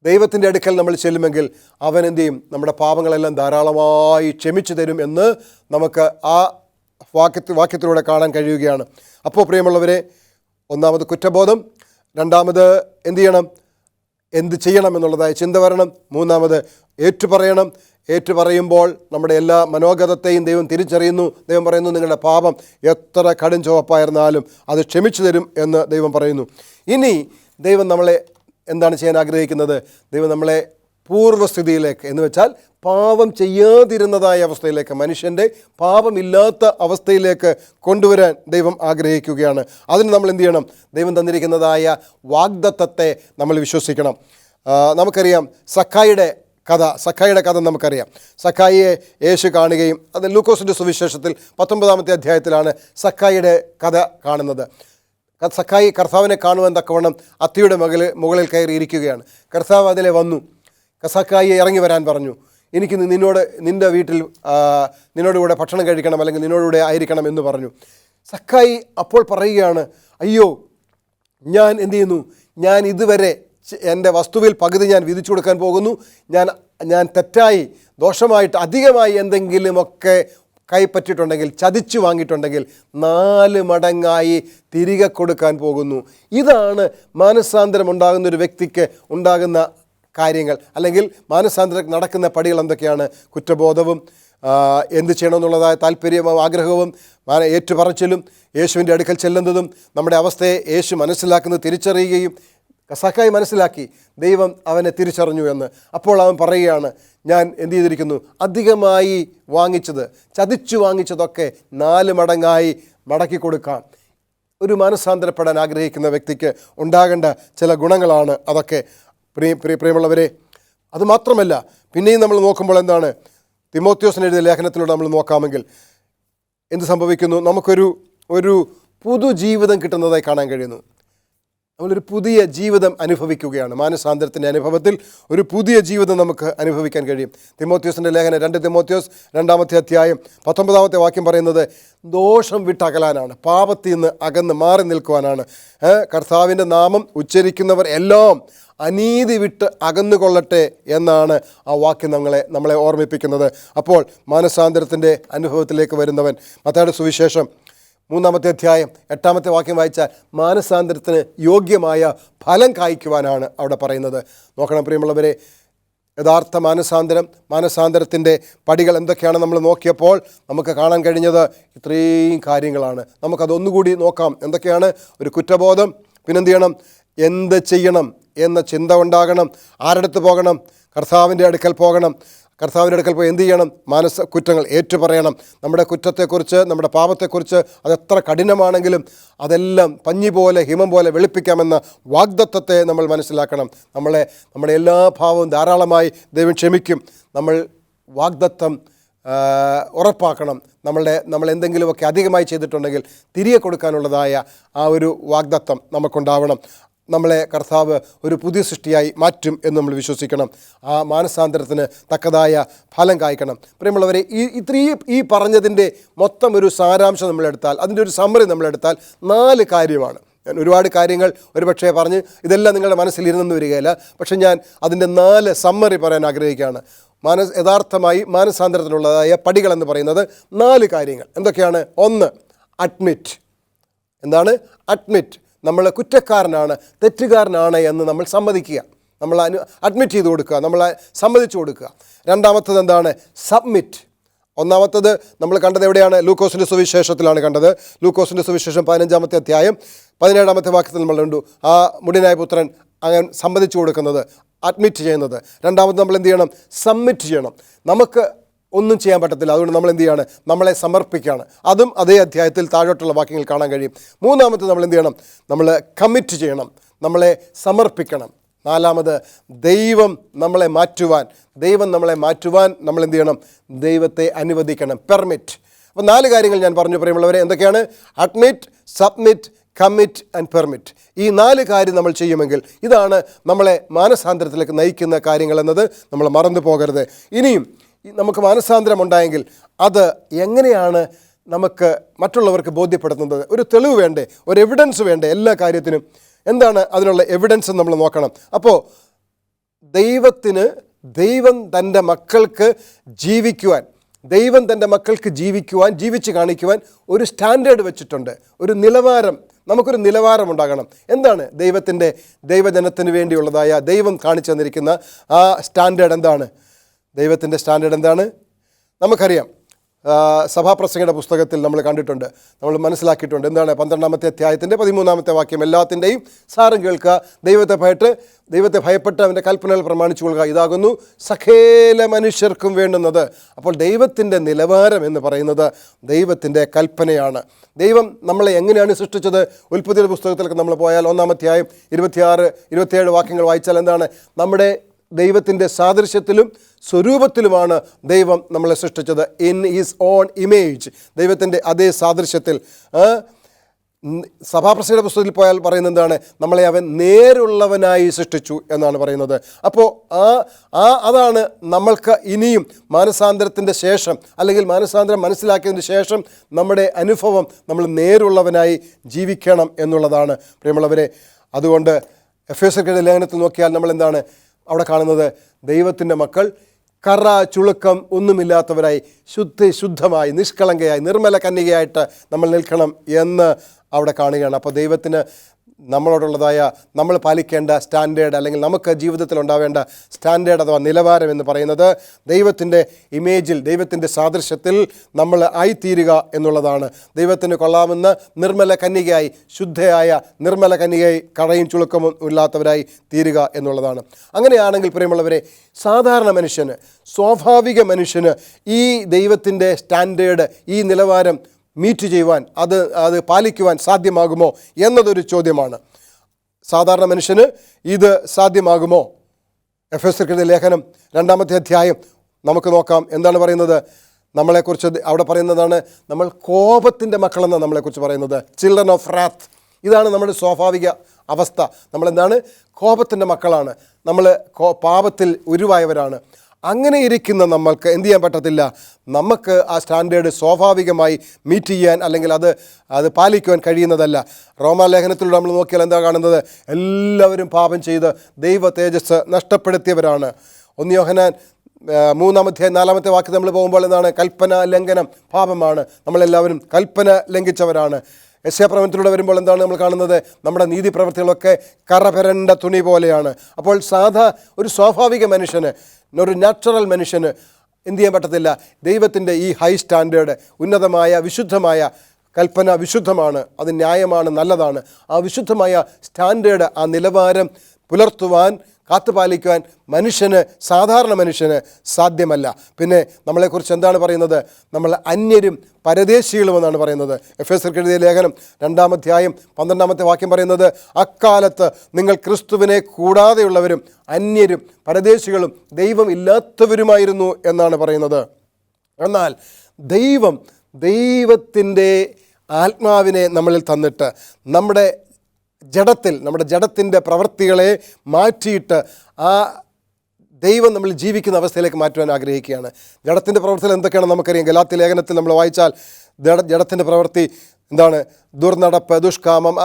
ദൈവത്തിൻ്റെ അടുക്കൽ നമ്മൾ ചെല്ലുമെങ്കിൽ അവൻ എന്ത് ചെയ്യും? നമ്മുടെ പാപങ്ങളെല്ലാം ധാരാളമായി ക്ഷമിച്ചു തരും എന്ന് നമുക്ക് ആ വാക്യത്തിലൂടെ കാണാൻ കഴിയുകയാണ്. അപ്പോൾ പ്രിയമുള്ളവരെ, ഒന്നാമത് കുറ്റബോധം, രണ്ടാമത് എന്ത് ചെയ്യണം? എന്ത് ചെയ്യണം എന്നുള്ളതായ ചിന്ത വരണം. മൂന്നാമത് ഏറ്റുപറയണം. ഏറ്റുപറയുമ്പോൾ നമ്മുടെ എല്ലാ മനോഗതത്തെയും ദൈവം തിരിച്ചറിയുന്നു. ദൈവം പറയുന്നു, നിങ്ങളുടെ പാപം എത്ര കടും ചുവപ്പായിരുന്നാലും അത് ക്ഷമിച്ചു തരും എന്ന് ദൈവം പറയുന്നു. ഇനി ദൈവം നമ്മളെ എന്താണ് ചെയ്യാൻ ആഗ്രഹിക്കുന്നത്? ദൈവം നമ്മളെ പൂർവ്വസ്ഥിതിയിലേക്ക്, എന്ന് വെച്ചാൽ പാപം ചെയ്യാതിരുന്നതായ അവസ്ഥയിലേക്ക്, മനുഷ്യൻ്റെ പാപമില്ലാത്ത അവസ്ഥയിലേക്ക് കൊണ്ടുവരാൻ ദൈവം ആഗ്രഹിക്കുകയാണ്. അതിന് നമ്മൾ എന്ത് ചെയ്യണം? ദൈവം തന്നിരിക്കുന്നതായ വാഗ്ദത്തത്തെ നമ്മൾ വിശ്വസിക്കണം. നമുക്കറിയാം സക്കായിയുടെ കഥ നമുക്കറിയാം. സക്കായിയെ യേശു കാണുകയും, അത് ലൂക്കോസിൻ്റെ സുവിശേഷത്തിൽ 19-ാമത്തെ അധ്യായത്തിലാണ് സക്കായിയുടെ കഥ കാണുന്നത്. സക്കായി കർത്താവിനെ കാണുവാൻ തക്കവണ്ണം അത്തിയുടെ മുകളിൽ കയറിയിരിക്കുകയാണ്. കർത്താവ് അതിലെ വന്നു. സക്കായിയെ ഇറങ്ങി വരാൻ പറഞ്ഞു. എനിക്ക് നിൻ്റെ വീട്ടിൽ നിന്നോടുകൂടെ ഭക്ഷണം കഴിക്കണം, അല്ലെങ്കിൽ നിന്നോടുകൂടെ ആയിരിക്കണം എന്ന് പറഞ്ഞു. സക്കായി അപ്പോൾ പറയുകയാണ്, അയ്യോ, ഞാൻ എന്ത് ചെയ്യുന്നു? ഞാൻ ഇതുവരെ എൻ്റെ വസ്തുവിൽ പകുതി ഞാൻ വിധിച്ചു കൊടുക്കാൻ പോകുന്നു. ഞാൻ തെറ്റായി, ദോഷമായിട്ട്, അധികമായി എന്തെങ്കിലുമൊക്കെ കൈപ്പറ്റിയിട്ടുണ്ടെങ്കിൽ, ചതിച്ചു വാങ്ങിയിട്ടുണ്ടെങ്കിൽ 4 മടങ്ങായി തിരികെ കൊടുക്കാൻ പോകുന്നു. ഇതാണ് മാനസാന്തരം ഉണ്ടാകുന്ന ഒരു വ്യക്തിക്ക് ഉണ്ടാകുന്ന കാര്യങ്ങൾ, അല്ലെങ്കിൽ മാനസാന്തരം നടക്കുന്ന പടികൾ എന്തൊക്കെയാണ്? കുറ്റബോധവും, എന്ത് ചെയ്യണമെന്നുള്ളതായ താല്പര്യവും ആഗ്രഹവും, ഏറ്റുപറച്ചിലും, യേശുവിൻ്റെ അടുക്കൽ ചെല്ലുന്നതും, നമ്മുടെ അവസ്ഥയെ യേശു മനസ്സിലാക്കുന്നത് തിരിച്ചറിയുകയും. സക്കായി മനസ്സിലാക്കി, ദൈവം അവനെ തിരിച്ചറിഞ്ഞു എന്ന്. അപ്പോൾ അവൻ പറയുകയാണ്, ഞാൻ എന്ത് ചെയ്തിരിക്കുന്നു? അധികമായി വാങ്ങിച്ചത്, ചതിച്ചു വാങ്ങിച്ചതൊക്കെ 4 മടങ്ങായി മടക്കി കൊടുക്കാം. ഒരു മാനസാന്തരപ്പെടാൻ ആഗ്രഹിക്കുന്ന വ്യക്തിക്ക് ഉണ്ടാകേണ്ട ചില ഗുണങ്ങളാണ് അതൊക്കെ. പ്രിയമുള്ളവരെ, അതുമാത്രമല്ല, പിന്നെയും നമ്മൾ നോക്കുമ്പോൾ എന്താണ്? തിമോത്തിയോസിന് എഴുതിയ ലേഖനത്തിലൂടെ നമ്മൾ നോക്കാമെങ്കിൽ എന്ത് സംഭവിക്കുന്നു? നമുക്കൊരു പുതുജീവിതം കിട്ടുന്നതായി കാണാൻ കഴിയുന്നു. നമ്മളൊരു പുതിയ ജീവിതം അനുഭവിക്കുകയാണ്. മാനസാന്തരത്തിൻ്റെ അനുഭവത്തിൽ ഒരു പുതിയ ജീവിതം നമുക്ക് അനുഭവിക്കാൻ കഴിയും. തിമോത്തിയോസിൻ്റെ ലേഖനം 2 തിമോത്തിയോസ് 2-ാമത്തെ അധ്യായം 19-ാമത്തെ വാക്യം പറയുന്നത് ദോഷം വിട്ടകലാനാണ്, പാപത്തിൽ നിന്ന് അകന്ന് മാറി നിൽക്കുവാനാണ്. കർത്താവിൻ്റെ നാമം ഉച്ചരിക്കുന്നവർ എല്ലാം അനീതി വിട്ട് അകന്നുകൊള്ളട്ടെ എന്നാണ് ആ വാക്യം നമ്മളെ ഓർമ്മിപ്പിക്കുന്നത്. അപ്പോൾ മാനസാന്തരത്തിൻ്റെ അനുഭവത്തിലേക്ക് വരുന്നവൻ, മത്തായിയുടെ സുവിശേഷം 3-ാമത്തെ അധ്യായം 8-ാമത്തെ വാക്യം വായിച്ചാൽ മാനസാന്തരത്തിന് യോഗ്യമായ ഫലം കായ്ക്കുവാനാണ് അവിടെ പറയുന്നത്. നോക്കണം പ്രിയമുള്ളവരെ, യഥാർത്ഥ മാനസാന്തരത്തിൻ്റെ പടികൾ എന്തൊക്കെയാണ് നമ്മൾ നോക്കിയപ്പോൾ നമുക്ക് കാണാൻ കഴിഞ്ഞത് ഇത്രയും കാര്യങ്ങളാണ്. നമുക്കതൊന്നുകൂടി നോക്കാം. എന്തൊക്കെയാണ്? ഒരു കുറ്റബോധം, പിന്നെന്ത് ചെയ്യണം? എന്ത് ചെയ്യണം എന്ന ചിന്ത ഉണ്ടാകണം. ആരടുത്ത് പോകണം? കർത്താവിൻ്റെ അടുക്കൽ പോകണം. കർത്താവിൻ്റെ അടുക്കൽ പോയി എന്ത് ചെയ്യണം? കുറ്റങ്ങൾ ഏറ്റുപറയണം. നമ്മുടെ കുറ്റത്തെക്കുറിച്ച്, നമ്മുടെ പാപത്തെക്കുറിച്ച്, അതെത്ര കഠിനമാണെങ്കിലും അതെല്ലാം പഞ്ഞി പോലെ, ഹിമം പോലെ വെളുപ്പിക്കാമെന്ന വാഗ്ദത്തത്തെ നമ്മൾ മനസ്സിലാക്കണം. നമ്മുടെ എല്ലാ പാവവും ധാരാളമായി ദൈവം ക്ഷമിക്കും. നമ്മൾ വാഗ്ദത്തം ഉറപ്പാക്കണം. നമ്മൾ എന്തെങ്കിലുമൊക്കെ അധികമായി ചെയ്തിട്ടുണ്ടെങ്കിൽ തിരികെ കൊടുക്കാനുള്ളതായ ആ ഒരു വാഗ്ദത്തം നമുക്കുണ്ടാവണം. നമ്മളെ കർത്താവ് ഒരു പുതിയ സൃഷ്ടിയായി മാറ്റും എന്ന് നമ്മൾ വിശ്വസിക്കണം. ആ മാനസാന്തരത്തിന് തക്കതായ ഫലം കായ്ക്കണം. പ്രിയമുള്ളവരെ, ഈ പറഞ്ഞതിൻ്റെ മൊത്തം ഒരു സാരാംശം നമ്മളെടുത്താൽ, അതിൻ്റെ ഒരു സമ്മറി നമ്മളെടുത്താൽ 4 കാര്യമാണ്. ഞാൻ ഒരുപാട് കാര്യങ്ങൾ ഒരുപക്ഷെ പറഞ്ഞ് ഇതെല്ലാം നിങ്ങളുടെ മനസ്സിലിരുന്നെന്ന് വരികയില്ല. പക്ഷെ ഞാൻ അതിൻ്റെ 4 സമ്മറി പറയാൻ ആഗ്രഹിക്കുകയാണ്. യഥാർത്ഥമായി മാനസാന്തരത്തിനുള്ളതായ പടികളെന്ന് പറയുന്നത് 4 കാര്യങ്ങൾ എന്തൊക്കെയാണ്? 1, അഡ്മിറ്റ്. എന്താണ് അഡ്മിറ്റ്? നമ്മൾ കുറ്റക്കാരനാണ്, തെറ്റുകാരനാണ് എന്ന് നമ്മൾ സമ്മതിക്കുക, നമ്മൾ അഡ്മിറ്റ് ചെയ്ത് കൊടുക്കുക, നമ്മൾ സമ്മതിച്ചു കൊടുക്കുക. രണ്ടാമത്തത് എന്താണ്? സബ്മിറ്റ്. ഒന്നാമത്തത് നമ്മൾ കണ്ടത് എവിടെയാണ്? ലൂക്കോസിൻ്റെ സുവിശേഷത്തിലാണ് കണ്ടത്. ലൂക്കോസിൻ്റെ സുവിശേഷം 15-ാമത്തെ അധ്യായം 17-ാമത്തെ വാക്യത്തിൽ നമ്മൾ കണ്ടു. ആ മുടിനായ പുത്രൻ അങ്ങനെ സമ്മതിച്ചു കൊടുക്കുന്നത്, അഡ്മിറ്റ് ചെയ്യുന്നത്. രണ്ടാമത് നമ്മൾ എന്ത് ചെയ്യണം? സബ്മിറ്റ് ചെയ്യണം. നമുക്ക് ഒന്നും ചെയ്യാൻ പറ്റത്തില്ല, അതുകൊണ്ട് നമ്മൾ എന്ത് ചെയ്യാണ്? നമ്മളെ സമർപ്പിക്കുകയാണ്. അതും അതേ അധ്യായത്തിൽ താഴോട്ടുള്ള വാക്യങ്ങൾ കാണാൻ കഴിയും. മൂന്നാമത് നമ്മൾ എന്ത് ചെയ്യണം? നമ്മൾ കമ്മിറ്റ് ചെയ്യണം, നമ്മളെ സമർപ്പിക്കണം. നാലാമത് ദൈവം നമ്മളെ മാറ്റുവാൻ നമ്മൾ എന്ത് ചെയ്യണം? ദൈവത്തെ അനുവദിക്കണം, പെർമിറ്റ്. അപ്പോൾ 4 കാര്യങ്ങൾ ഞാൻ പറഞ്ഞു പ്രിയമുള്ളവരെ. എന്തൊക്കെയാണ്? Admit, submit, commit and permit. ഈ 4 കാര്യം നമ്മൾ ചെയ്യുമെങ്കിൽ ഇതാണ് നമ്മളെ മാനസാന്തരത്തിലേക്ക് നയിക്കുന്ന കാര്യങ്ങൾ എന്നത് നമ്മൾ മറന്നു പോകരുത്. ഇനിയും നമുക്ക് മാനസാന്തരം ഉണ്ടായെങ്കിൽ അത് എങ്ങനെയാണ് നമുക്ക് മറ്റുള്ളവർക്ക് ബോധ്യപ്പെടുത്തുന്നത്? ഒരു തെളിവ് വേണ്ടേ? ഒരു എവിഡൻസ് വേണ്ടേ എല്ലാ കാര്യത്തിനും? എന്താണ് അതിനുള്ള എവിഡൻസ് നമ്മൾ നോക്കണം. അപ്പോൾ ദൈവം തൻ്റെ മക്കൾക്ക് ജീവിക്കുവാൻ, ജീവിച്ച് കാണിക്കുവാൻ ഒരു സ്റ്റാൻഡേർഡ് വെച്ചിട്ടുണ്ട്, ഒരു നിലവാരം. നമുക്കൊരു നിലവാരം ഉണ്ടാകണം. എന്താണ് ദൈവജനത്തിന് വേണ്ടിയുള്ളതായ ദൈവം കാണിച്ചു തന്നിരിക്കുന്ന ആ സ്റ്റാൻഡേർഡ് എന്താണ്? ദൈവത്തിൻ്റെ സ്റ്റാൻഡേർഡ് എന്താണ്? നമുക്കറിയാം. സഭാപ്രസംഗയുടെ പുസ്തകത്തിൽ നമ്മൾ കണ്ടിട്ടുണ്ട്, നമ്മൾ മനസ്സിലാക്കിയിട്ടുണ്ട്. എന്താണ്? 12-ാമത്തെ അധ്യായത്തിൻ്റെ 13-ാമത്തെ വാക്യം, എല്ലാത്തിൻ്റെയും സാരം കേൾക്കുക, ദൈവത്തെ ഭയപ്പെട്ട് അവൻ്റെ കൽപ്പനകൾ പ്രമാണിച്ചു കൊള്ളുക, ഇതാകുന്നു സകല മനുഷ്യർക്കും വേണ്ടുന്നത്. അപ്പോൾ ദൈവത്തിൻ്റെ നിലവാരം എന്ന് പറയുന്നത് ദൈവത്തിൻ്റെ കൽപ്പനയാണ്. ദൈവം നമ്മളെ എങ്ങനെയാണ് സൃഷ്ടിച്ചത്? ഉൽപ്പത്തിയുടെ പുസ്തകത്തിലൊക്കെ നമ്മൾ പോയാൽ 1-ാം അധ്യായം 26-27 വാക്യങ്ങൾ വായിച്ചാൽ എന്താണ്? നമ്മുടെ ദൈവത്തിൻ്റെ സാദൃശ്യത്തിലും സ്വരൂപത്തിലുമാണ് ദൈവം നമ്മളെ സൃഷ്ടിച്ചത്. ഇൻ ഹിസ് ഓൺ ഇമേജ്, ദൈവത്തിൻ്റെ അതേ സാദൃശ്യത്തിൽ. സഭാപ്രസംഗയുടെ പുസ്തകത്തിൽ പോയാൽ പറയുന്നത് എന്താണ്? നമ്മളെ അവൻ നേരുള്ളവനായി സൃഷ്ടിച്ചു എന്നാണ് പറയുന്നത്. അപ്പോൾ അതാണ് നമ്മൾക്ക് ഇനിയും മാനസാന്തരത്തിൻ്റെ ശേഷം, അല്ലെങ്കിൽ മാനസാന്തരം മനസ്സിലാക്കിയതിന് ശേഷം നമ്മുടെ അനുഭവം, നമ്മൾ നേരുള്ളവനായി ജീവിക്കണം എന്നുള്ളതാണ് പ്രിയമുള്ളവരെ. അതുകൊണ്ട് എഫേസ്യരുടെ ലേഖനത്തിൽ നോക്കിയാൽ നമ്മൾ എന്താണ് അവിടെ കാണുന്നത്? ദൈവത്തിൻ്റെ മക്കൾ കറ ചുളുക്കം ഒന്നുമില്ലാത്തവരായി ശുദ്ധമായി നിഷ്കളങ്കയായി നിർമ്മല കന്യകയായിട്ട് നമ്മൾ നിൽക്കണം എന്ന് അവിടെ കാണുകയാണ്. അപ്പോൾ ദൈവത്തിന് നമ്മളോടുള്ളതായ നമ്മൾ പാലിക്കേണ്ട സ്റ്റാൻഡേർഡ്, അല്ലെങ്കിൽ നമുക്ക് ജീവിതത്തിൽ ഉണ്ടാവേണ്ട സ്റ്റാൻഡേർഡ് അഥവാ നിലവാരം എന്ന് പറയുന്നത് ദൈവത്തിൻ്റെ ഇമേജിൽ, ദൈവത്തിൻ്റെ സാദൃശ്യത്തിൽ നമ്മൾ ആയിത്തീരുക എന്നുള്ളതാണ്. ദൈവത്തിന് കൊള്ളാവുന്ന നിർമ്മല കന്യകയായി, ശുദ്ധയായ നിർമ്മല കന്യകയായി, കറയും ചുളുക്കവും ഇല്ലാത്തവരായി തീരുക എന്നുള്ളതാണ്. അങ്ങനെയാണെങ്കിൽ പ്രിയമുള്ളവരെ, സാധാരണ മനുഷ്യന്, സ്വാഭാവിക മനുഷ്യന് ഈ ദൈവത്തിൻ്റെ സ്റ്റാൻഡേർഡ്, ഈ നിലവാരം മീറ്റ് ചെയ്യുവാൻ, അത് പാലിക്കുവാൻ സാധ്യമാകുമോ എന്നതൊരു ചോദ്യമാണ്. സാധാരണ മനുഷ്യന് ഇത് സാധ്യമാകുമോ? എഫേസ്യരുടെ ലേഖനം 2-ാമത്തെ അധ്യായം നമുക്ക് നോക്കാം. എന്താണ് പറയുന്നത്? നമ്മളെക്കുറിച്ച് അവിടെ പറയുന്നതാണ്, നമ്മൾ കോപത്തിൻ്റെ മക്കളെന്നാണ് നമ്മളെക്കുറിച്ച് പറയുന്നത്. Children of wrath. ഇതാണ് നമ്മുടെ സ്വാഭാവിക അവസ്ഥ. നമ്മളെന്താണ്? കോപത്തിൻ്റെ മക്കളാണ്. നമ്മൾ പാപത്തിൽ ഉരുവായവരാണ്. അങ്ങനെ ഇരിക്കുന്ന നമ്മൾക്ക് എന്ത് ചെയ്യാൻ പറ്റത്തില്ല? നമുക്ക് ആ സ്റ്റാൻഡേർഡ് സ്വാഭാവികമായി മീറ്റ് ചെയ്യാൻ, അല്ലെങ്കിൽ അത് പാലിക്കുവാൻ കഴിയുന്നതല്ല. റോമാലേഖനത്തിലൂടെ നമ്മൾ നോക്കിയാൽ എന്താ കാണുന്നത്? എല്ലാവരും പാപം ചെയ്ത് ദൈവ തേജസ് നഷ്ടപ്പെടുത്തിയവരാണ്. 1 യോഹന്നാൻ 3-ാം അധ്യായം 4-ാമത്തെ വാക്യം നമ്മൾ പോകുമ്പോൾ എന്താണ്? കൽപ്പന ലംഘനം പാപമാണ്. നമ്മളെല്ലാവരും കൽപ്പന ലംഘിച്ചവരാണ്. യശയാപ്രവചനത്തിലൂടെ വരുമ്പോൾ എന്താണ് നമ്മൾ കാണുന്നത്? നമ്മുടെ നീതി പ്രവൃത്തികളൊക്കെ കറപരണ്ട തുണി പോലെയാണ്. അപ്പോൾ ഒരു സ്വാഭാവിക മനുഷ്യന്, ഒരു നാച്ചുറൽ മനുഷ്യന് എന്ത് ചെയ്യാൻ പറ്റത്തില്ല? ദൈവത്തിൻ്റെ ഈ ഹൈ സ്റ്റാൻഡേർഡ്, ഉന്നതമായ വിശുദ്ധമായ കൽപ്പന വിശുദ്ധമാണ്, അത് ന്യായമാണ്, നല്ലതാണ്. ആ വിശുദ്ധമായ സ്റ്റാൻഡേർഡ്, ആ നിലവാരം പുലർത്തുവാൻ, കാത്തുപാലിക്കുവാൻ സാധാരണ മനുഷ്യന് സാധ്യമല്ല. പിന്നെ നമ്മളെക്കുറിച്ച് എന്താണ് പറയുന്നത്? നമ്മൾ അന്യരും പരദേശികളുമെന്നാണ് പറയുന്നത്. എഫേസ്യർക്ക് എഴുതിയ ലേഖനം 2-ാം അധ്യായം 12-ാമത്തെ വാക്യം പറയുന്നത്, അക്കാലത്ത് നിങ്ങൾ ക്രിസ്തുവിനെ കൂടാതെയുള്ളവരും അന്യരും പരദേശികളും ദൈവം ഇല്ലാത്തവരുമായിരുന്നു എന്നാണ് പറയുന്നത്. എന്നാൽ ദൈവത്തിൻ്റെ ആത്മാവിനെ നമ്മളിൽ തന്നിട്ട്, നമ്മുടെ ജഡത്തിൽ, നമ്മുടെ ജഡത്തിൻ്റെ പ്രവൃത്തികളെ മാറ്റിയിട്ട് ആ ദൈവം നമ്മൾ ജീവിക്കുന്ന അവസ്ഥയിലേക്ക് മാറ്റുവാൻ ആഗ്രഹിക്കുകയാണ്. ജഡത്തിൻ്റെ പ്രവൃത്തികൾ എന്തൊക്കെയാണ് നമുക്കറിയാം. ഗലാത്യ ലേഖനത്തിൽ നമ്മൾ വായിച്ചാൽ ജഡത്തിൻ്റെ പ്രവൃത്തി എന്താണ്? ദുർനടപ്പ്, ദുഷ്കാമം,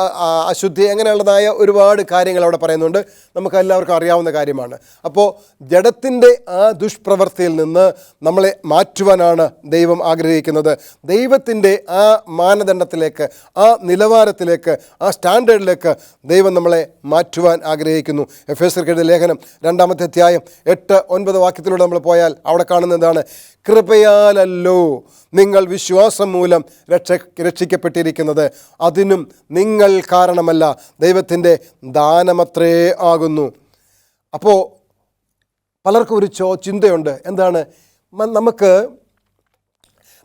അശുദ്ധി, അങ്ങനെയുള്ളതായ ഒരുപാട് കാര്യങ്ങൾ അവിടെ പറയുന്നുണ്ട്. നമുക്ക് എല്ലാവർക്കും അറിയാവുന്ന കാര്യമാണ്. അപ്പോൾ ജഡത്തിൻ്റെ ആ ദുഷ്പ്രവൃത്തിയിൽ നിന്ന് നമ്മളെ മാറ്റുവാനാണ് ദൈവം ആഗ്രഹിക്കുന്നത്. ദൈവത്തിൻ്റെ ആ മാനദണ്ഡത്തിലേക്ക്, ആ നിലവാരത്തിലേക്ക്, ആ സ്റ്റാൻഡേർഡിലേക്ക് ദൈവം നമ്മളെ മാറ്റുവാൻ ആഗ്രഹിക്കുന്നു. എഫേസ്യർക്കെഴുതിയ ലേഖനം 2-ാമത്തെ അധ്യായം 8-9 വാക്യത്തിലൂടെ നമ്മൾ പോയാൽ അവിടെ കാണുന്നതാണ്, കൃപയാലല്ലോ നിങ്ങൾ വിശ്വാസം മൂലം രക്ഷിക്കപ്പെട്ടിരിക്കുന്നത്, അതിനും നിങ്ങൾ കാരണമല്ല, ദൈവത്തിൻ്റെ ദാനമത്രേ ആകുന്നു. അപ്പോൾ പലർക്കും ഒരു ചിന്തയുണ്ട്. എന്താണ്? നമുക്ക്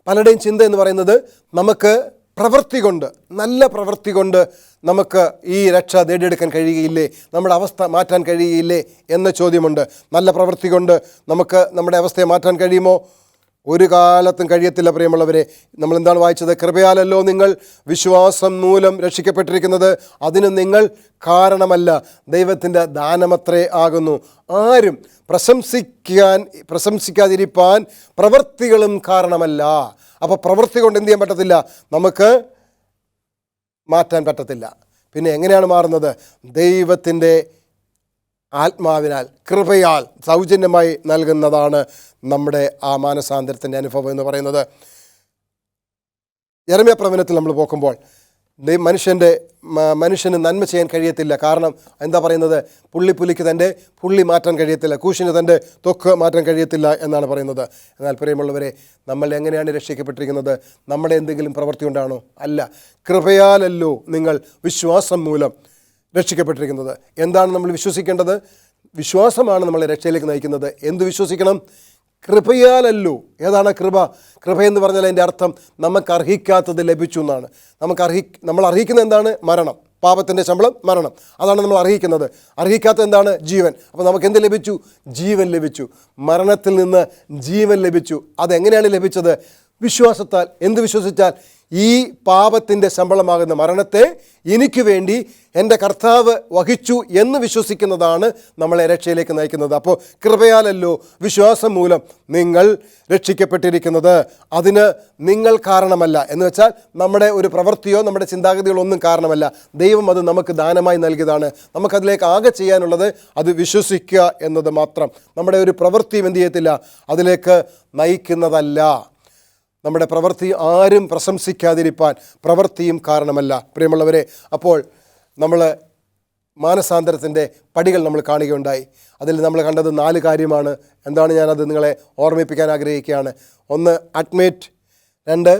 പലരുടെയും ചിന്ത എന്ന് പറയുന്നത്, നമുക്ക് പ്രവൃത്തി കൊണ്ട്, നല്ല പ്രവൃത്തി കൊണ്ട് നമുക്ക് ഈ രക്ഷ നേടിയെടുക്കാൻ കഴിയുകയില്ലേ, നമ്മുടെ അവസ്ഥ മാറ്റാൻ കഴിയുകയില്ലേ എന്ന ചോദ്യമുണ്ട്. നല്ല പ്രവൃത്തി കൊണ്ട് നമുക്ക് നമ്മുടെ അവസ്ഥയെ മാറ്റാൻ കഴിയുമോ? ഒരു കാലത്തും കഴിയത്തില്ല പ്രിയമുള്ളവരെ. നമ്മൾ എന്താണ് വായിച്ചത്? കൃപയാലല്ലോ നിങ്ങൾ വിശ്വാസം മൂലം രക്ഷിക്കപ്പെട്ടിരിക്കുന്നത്, അതിന് നിങ്ങൾ കാരണമല്ല, ദൈവത്തിൻ്റെ ദാനമത്രേ ആകുന്നു. ആരും പ്രശംസിക്കാതിരിപ്പാൻ പ്രവൃത്തികളും കാരണമല്ല. അപ്പോൾ പ്രവൃത്തി കൊണ്ട് എന്ത് ചെയ്യാൻ പറ്റത്തില്ല? നമുക്ക് മാറ്റാൻ പറ്റത്തില്ല. പിന്നെ എങ്ങനെയാണ് മാറുന്നത്? ദൈവത്തിൻ്റെ ആത്മാവിനാൽ, കൃപയാൽ, സൗജന്യമായി നൽകുന്നതാണ് നമ്മുടെ ആ മാനസാന്തരത്തിൻ്റെ അനുഭവം എന്ന് പറയുന്നത്. യെരമ്യാ പ്രവചനത്തിൽ നമ്മൾ നോക്കുമ്പോൾ മനുഷ്യന് നന്മ ചെയ്യാൻ കഴിയത്തില്ല. കാരണം എന്താ പറയുന്നത്? പുള്ളിക്ക് തൻ്റെ പുള്ളി മാറ്റാൻ കഴിയത്തില്ല, കൂശിന് തൻ്റെ ത്വക്ക് മാറ്റാൻ കഴിയത്തില്ല എന്നാണ് പറയുന്നത്. എന്നാൽ പ്രിയമുള്ളവരെ, നമ്മൾ എങ്ങനെയാണ് രക്ഷിക്കപ്പെട്ടിരിക്കുന്നത്? നമ്മുടെ എന്തെങ്കിലും പ്രവൃത്തി കൊണ്ടാണോ? അല്ല. കൃപയാലല്ലോ നിങ്ങൾ വിശ്വാസം മൂലം രക്ഷിക്കപ്പെട്ടിരിക്കുന്നത്. എന്താണ് നമ്മൾ വിശ്വസിക്കേണ്ടത്? വിശ്വാസമാണ് നമ്മളെ രക്ഷയിലേക്ക് നയിക്കുന്നത്. എന്ത് വിശ്വസിക്കണം? കൃപയാലല്ലോ. ഏതാണ് കൃപ? കൃപയെന്ന് പറഞ്ഞാൽ അതിൻ്റെ അർത്ഥം നമുക്ക് അർഹിക്കാത്തത് ലഭിച്ചു എന്നാണ്. നമ്മൾ അർഹിക്കുന്നത് എന്താണ്? മരണം. പാപത്തിൻ്റെ ശമ്പളം മരണം. അതാണ് നമ്മൾ അർഹിക്കുന്നത്. അർഹിക്കാത്ത എന്താണ്? ജീവൻ. അപ്പോൾ നമുക്ക് എന്ത് ലഭിച്ചു? ജീവൻ ലഭിച്ചു. മരണത്തിൽ നിന്ന് ജീവൻ ലഭിച്ചു. അതെങ്ങനെയാണ് ലഭിച്ചത്? വിശ്വാസത്താൽ. എന്ത് വിശ്വസിച്ചാൽ? ഈ പാപത്തിൻ്റെ ശമ്പളമാകുന്ന മരണത്തെ എനിക്ക് വേണ്ടി എൻ്റെ കർത്താവ് വഹിച്ചു എന്ന് വിശ്വസിക്കുന്നതാണ് നമ്മളെ രക്ഷയിലേക്ക് നയിക്കുന്നത്. അപ്പോൾ കൃപയാലല്ലോ വിശ്വാസം മൂലം നിങ്ങൾ രക്ഷിക്കപ്പെട്ടിരിക്കുന്നത്, അതിന് നിങ്ങൾ കാരണമല്ല. എന്ന് വെച്ചാൽ നമ്മുടെ ഒരു പ്രവൃത്തിയോ നമ്മുടെ ചിന്താഗതികളോ ഒന്നും കാരണമല്ല. ദൈവം അത് നമുക്ക് ദാനമായി നൽകിയതാണ്. നമുക്കതിലേക്ക് ആകെ ചെയ്യാനുള്ളത് അത് വിശ്വസിക്കുക എന്നത് മാത്രം. നമ്മുടെ ഒരു പ്രവൃത്തിയും എന്ത് ചെയ്യത്തില്ല, അതിലേക്ക് നയിക്കുന്നതല്ല. നമ്മുടെ പ്രവൃത്തി ആരും പ്രശംസിക്കാതിരിപ്പാൻ പ്രവൃത്തിയും കാരണമല്ല. പ്രിയമുള്ളവരെ, അപ്പോൾ നമ്മൾ മാനസാന്തരത്തിൻ്റെ പടികൾ നമ്മൾ കാണുകയുണ്ടായി. അതിൽ നമ്മൾ കണ്ടത് 4 കാര്യമാണ്. എന്താണ്? ഞാനത് നിങ്ങളെ ഓർമ്മിപ്പിക്കാൻ ആഗ്രഹിക്കുകയാണ്. 1 അഡ്മിറ്റ്, 2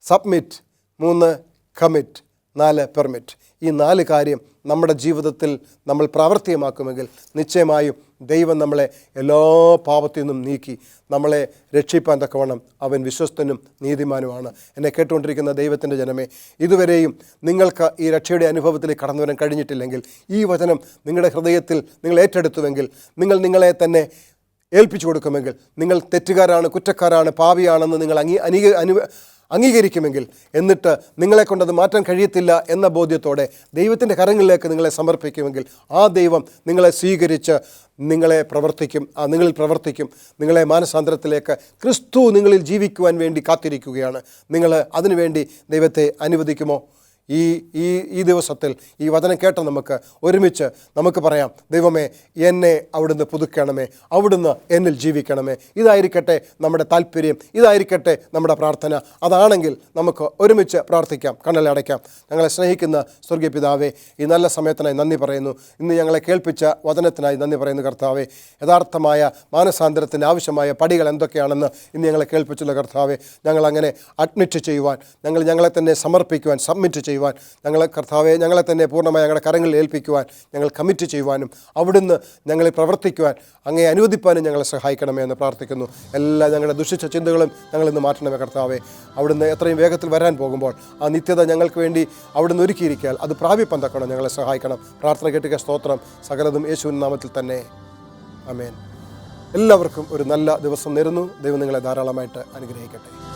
സബ്മിറ്റ്, 3 കമ്മിറ്റ്, 4 പെർമിറ്റ്. ഈ 4 കാര്യം നമ്മുടെ ജീവിതത്തിൽ നമ്മൾ പ്രാവർത്തികമാക്കുമെങ്കിൽ നിശ്ചയമായും ദൈവം നമ്മളെ എല്ലാ പാപത്തിൽ നിന്നും നീക്കി നമ്മളെ രക്ഷിപ്പാൻ തക്കവണ്ണം അവൻ വിശ്വസ്തനും നീതിമാനുമാണ്. എന്നെ കേട്ടുകൊണ്ടിരിക്കുന്ന ദൈവത്തിൻ്റെ ജനമേ, ഇതുവരെയും നിങ്ങൾക്ക് ഈ രക്ഷയുടെ അനുഭവത്തിലേക്ക് കടന്നു വരാൻ കഴിഞ്ഞിട്ടില്ലെങ്കിൽ, ഈ വചനം നിങ്ങളുടെ ഹൃദയത്തിൽ നിങ്ങൾ ഏറ്റെടുത്തുവെങ്കിൽ, നിങ്ങൾ നിങ്ങളെ തന്നെ ഏൽപ്പിച്ചു കൊടുക്കുമെങ്കിൽ, നിങ്ങൾ തെറ്റുകാരാണ്, കുറ്റക്കാരാണ്, പാപിയാണെന്ന് നിങ്ങൾ അംഗീകരിക്കുമെങ്കിൽ, എന്നിട്ട് നിങ്ങളെക്കൊണ്ടത് മാറ്റാൻ കഴിയത്തില്ല എന്ന ബോധ്യത്തോടെ ദൈവത്തിൻ്റെ കരങ്ങളിലേക്ക് നിങ്ങളെ സമർപ്പിക്കുമെങ്കിൽ, ആ ദൈവം നിങ്ങളെ സ്വീകരിച്ച് നിങ്ങളിൽ പ്രവർത്തിക്കും. നിങ്ങളെ മാനസാന്തരത്തിലേക്ക്, ക്രിസ്തു നിങ്ങളിൽ ജീവിക്കുവാൻ വേണ്ടി കാത്തിരിക്കുകയാണ്. നിങ്ങൾ അതിനുവേണ്ടി ദൈവത്തെ അനുവദിക്കുമോ? ഈ ദിവസത്തിൽ ഈ വചനം കേട്ട നമുക്ക് ഒരുമിച്ച് നമുക്ക് പറയാം, ദൈവമേ, എന്നെ അവിടുന്ന് പുതുക്കണമേ, അവിടുന്ന് എന്നിൽ ജീവിക്കണമേ. ഇതായിരിക്കട്ടെ നമ്മുടെ താല്പര്യം, ഇതായിരിക്കട്ടെ നമ്മുടെ പ്രാർത്ഥന. അതാണെങ്കിൽ നമുക്ക് ഒരുമിച്ച് പ്രാർത്ഥിക്കാം, കണ്ണടയ്ക്കാം. ഞങ്ങളെ സ്നേഹിക്കുന്ന സ്വർഗീയ പിതാവേ, ഈ നല്ല സമയത്തിനായി നന്ദി പറയുന്നു. ഇന്ന് ഞങ്ങളെ കേൾപ്പിച്ച വചനത്തിനായി നന്ദി പറയുന്നു കർത്താവേ. യഥാർത്ഥമായ മാനസാന്തരത്തിന് ആവശ്യമായ പടികൾ എന്തൊക്കെയാണെന്ന് ഇന്ന് ഞങ്ങളെ കേൾപ്പിച്ചുള്ള കർത്താവേ, ഞങ്ങളങ്ങനെ അഡ്മിറ്റ് ചെയ്യുവാൻ, ഞങ്ങളെ തന്നെ സമർപ്പിക്കുവാൻ, സബ്മിറ്റ് ചെയ്യുവാൻ, ഞങ്ങളെ കർത്താവെ, ഞങ്ങളെ തന്നെ പൂർണ്ണമായി ഞങ്ങളുടെ കരങ്ങളിൽ ഏൽപ്പിക്കുവാൻ, ഞങ്ങൾ കമ്മിറ്റ് ചെയ്യുവാനും അവിടുന്ന് ഞങ്ങളെ പ്രവർത്തിക്കുവാൻ അങ്ങേ അനുവദിപ്പാനും ഞങ്ങളെ സഹായിക്കണമേ എന്ന് പ്രാർത്ഥിക്കുന്നു. എല്ലാ ഞങ്ങളുടെ ദുഷിച്ച ചിന്തകളും ഞങ്ങളിന്ന് മാറ്റണമേ കർത്താവെ. അവിടുന്ന് എത്രയും വേഗത്തിൽ വരാൻ പോകുമ്പോൾ ആ നിത്യത ഞങ്ങൾക്ക് വേണ്ടി അവിടുന്ന് ഒരുക്കിയിരിക്കാൻ അത് പ്രാപിപ്പാൻ തക്കണം ഞങ്ങളെ സഹായിക്കണം. പ്രാർത്ഥന കേട്ടുക സ്തോത്രം. സകലതും യേശുവിൻ നാമത്തിൽ തന്നെ. ആമേൻ. എല്ലാവർക്കും ഒരു നല്ല ദിവസം നേരുന്നു. ദൈവം നിങ്ങളെ ധാരാളമായിട്ട് അനുഗ്രഹിക്കട്ടെ.